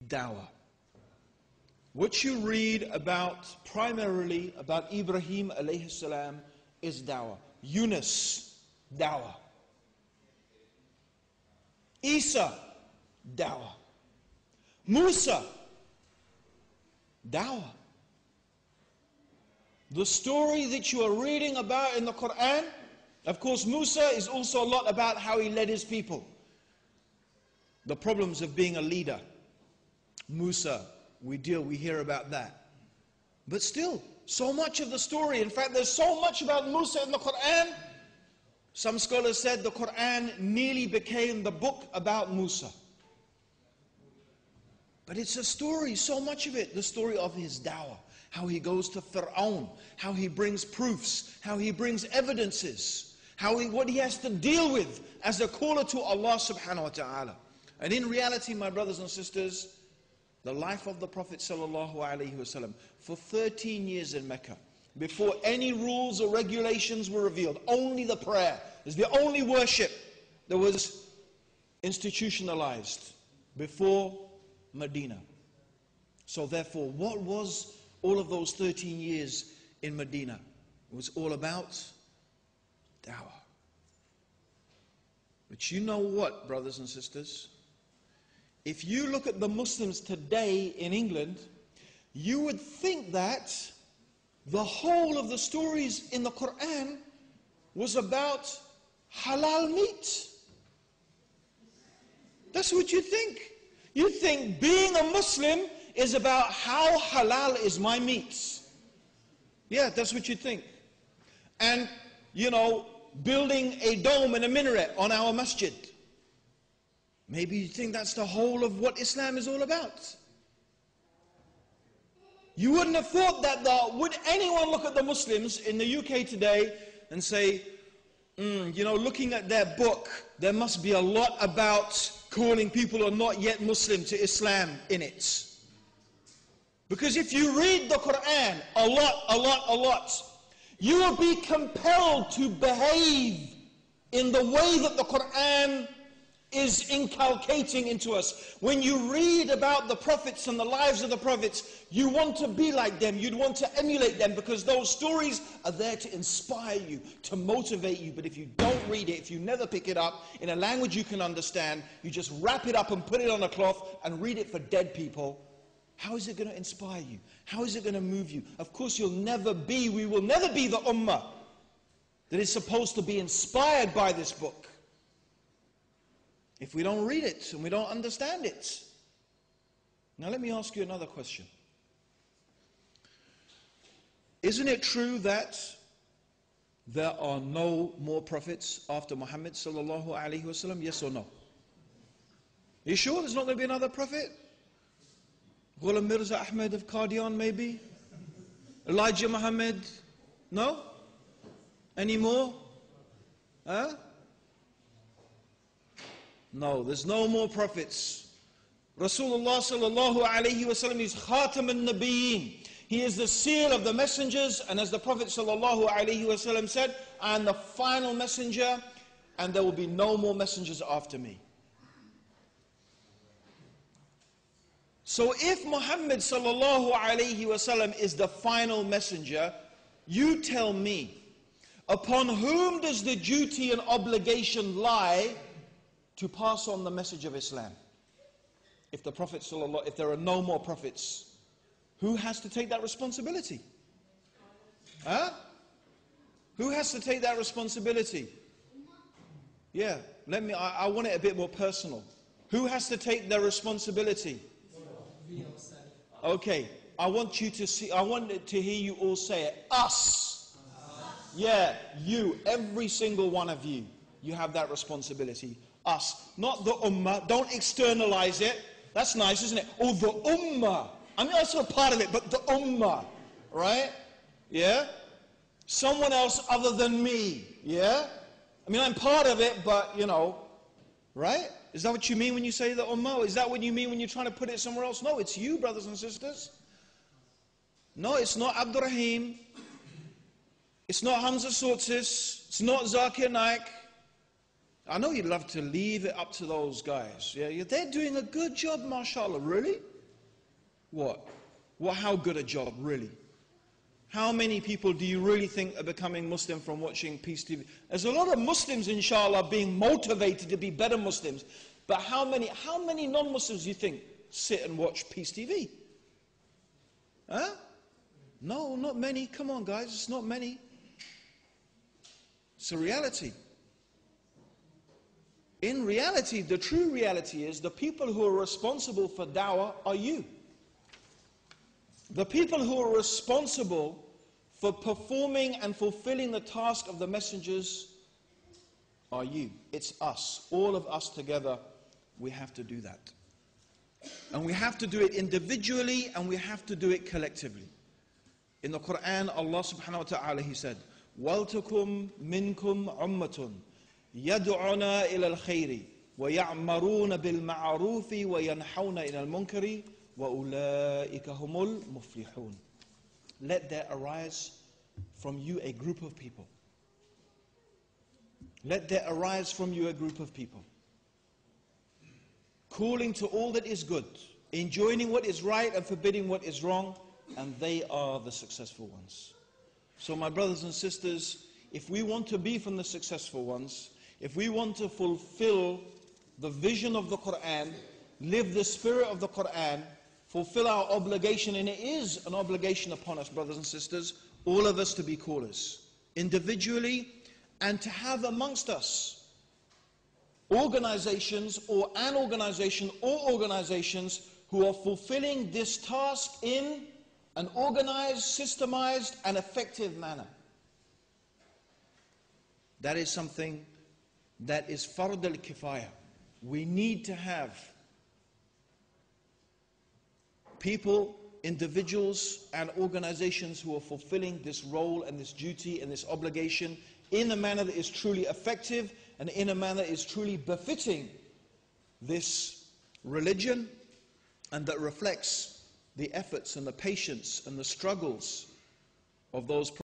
Dawah. What you read about, primarily about Ibrahim alayhi salam, is Dawah. Yunus, Dawah. Isa, Dawah. Musa, Dawah. The story that you are reading about in the Quran, of course Musa is also a lot about how he led his people. The problems of being a leader. Musa, we hear about that. But still, so much of the story, in fact there's so much about Musa in the Quran, some scholars said the Quran nearly became the book about Musa. But it's a story, so much of it, the story of his dawah. How he goes to Fir'aun, how he brings proofs, how he brings evidences, what he has to deal with as a caller to Allah subhanahu wa ta'ala. And in reality, my brothers and sisters, the life of the Prophet sallallahu alaihi wasallam for 13 years in Mecca, before any rules or regulations were revealed, only the prayer is the only worship that was institutionalized before Medina. So therefore, what was all of those 13 years in Medina? It was all about dawah. But you know what, brothers and sisters? If you look at the Muslims today in England, you would think that the whole of the stories in the Quran was about halal meat. That's what you think. You think being a Muslim is about how halal is my meat. Yeah, that's what you think. And, you know, building a dome and a minaret on our masjid. Maybe you think that's the whole of what Islam is all about. You wouldn't have thought that would anyone look at the Muslims in the UK today and say, you know, looking at their book, there must be a lot about calling people who are not yet Muslim to Islam in it. Because if you read the Quran a lot, you will be compelled to behave in the way that the Quran is inculcating into us. When you read about the prophets and the lives of the prophets, you want to be like them, you'd want to emulate them, because those stories are there to inspire you, to motivate you. But if you don't read it, if you never pick it up in a language you can understand, you just wrap it up and put it on a cloth and read it for dead people, how is it going to inspire you? How is it going to move you? Of course we will never be the ummah that is supposed to be inspired by this book if we don't read it and we don't understand it. Now let me ask you another question. Isn't it true that there are no more prophets after Muhammad sallallahu alaihi wasallam? Yes or no? Are you sure there's not going to be another prophet? Ghulam Mirza Ahmed of Qadian maybe? Elijah Muhammad? No? Any more? Huh? No, there's no more prophets. Rasulullah sallallahu alayhi wasallam is Khatam al-Nabiyyin. He is the seal of the messengers, and as the Prophet sallallahu alayhi wasallam said, I am the final messenger, and there will be no more messengers after me. So if Muhammad sallallahu alayhi wasallam is the final messenger, you tell me, upon whom does the duty and obligation lie to pass on the message of Islam? If the Prophet sallallahu, if there are no more prophets, who has to take that responsibility? Huh? Who has to take that responsibility? Yeah, I want it a bit more personal. Who has to take the responsibility? Okay, I want to hear you all say it. Us. Yeah, you, every single one of you. You have that responsibility. Us, not the ummah. Don't externalize it. That's nice, isn't it? Oh, the ummah. I mean, that's not part of it, but the ummah, right? Yeah? Someone else other than me, yeah? I mean, I'm part of it, but, you know, right? Is that what you mean when you say the ummah? Is that what you mean when you're trying to put it somewhere else? No, it's you, brothers and sisters. No, it's not Abdul Rahim. It's not Hamza Sources. It's not Zakir Naik. I know you'd love to leave it up to those guys. Yeah, they're doing a good job, mashallah. Really? What? How good a job, really? How many people do you really think are becoming Muslim from watching Peace TV? There's a lot of Muslims, inshallah, being motivated to be better Muslims. But how many non-Muslims do you think sit and watch Peace TV? Huh? No, not many. Come on, guys, it's not many. It's a reality. In reality, the true reality is the people who are responsible for dawah are you. The people who are responsible for performing and fulfilling the task of the messengers are you. It's us. All of us together, we have to do that. And we have to do it individually and we have to do it collectively. In the Quran, Allah subhanahu wa ta'ala, He said, وَلتكن منكم أمة يدعون إلى الخير ويأمرون بالمعروف وينهون إلى المنكر وأولئك هم المفلحون. Let there arise from you a group of people. Let there arise from you a group of people, calling to all that is good, enjoining what is right and forbidding what is wrong, and they are the successful ones. So my brothers and sisters, if we want to be from the successful ones, if we want to fulfill the vision of the Quran, live the spirit of the Quran, fulfill our obligation, and it is an obligation upon us, brothers and sisters, all of us to be callers, individually, and to have amongst us organizations or an organization or organizations who are fulfilling this task in an organized, systemized, and effective manner. That is something that is fard al-kifaya. We need to have people, individuals, and organizations who are fulfilling this role and this duty and this obligation in a manner that is truly effective and in a manner that is truly befitting this religion and that reflects the efforts and the patience and the struggles of those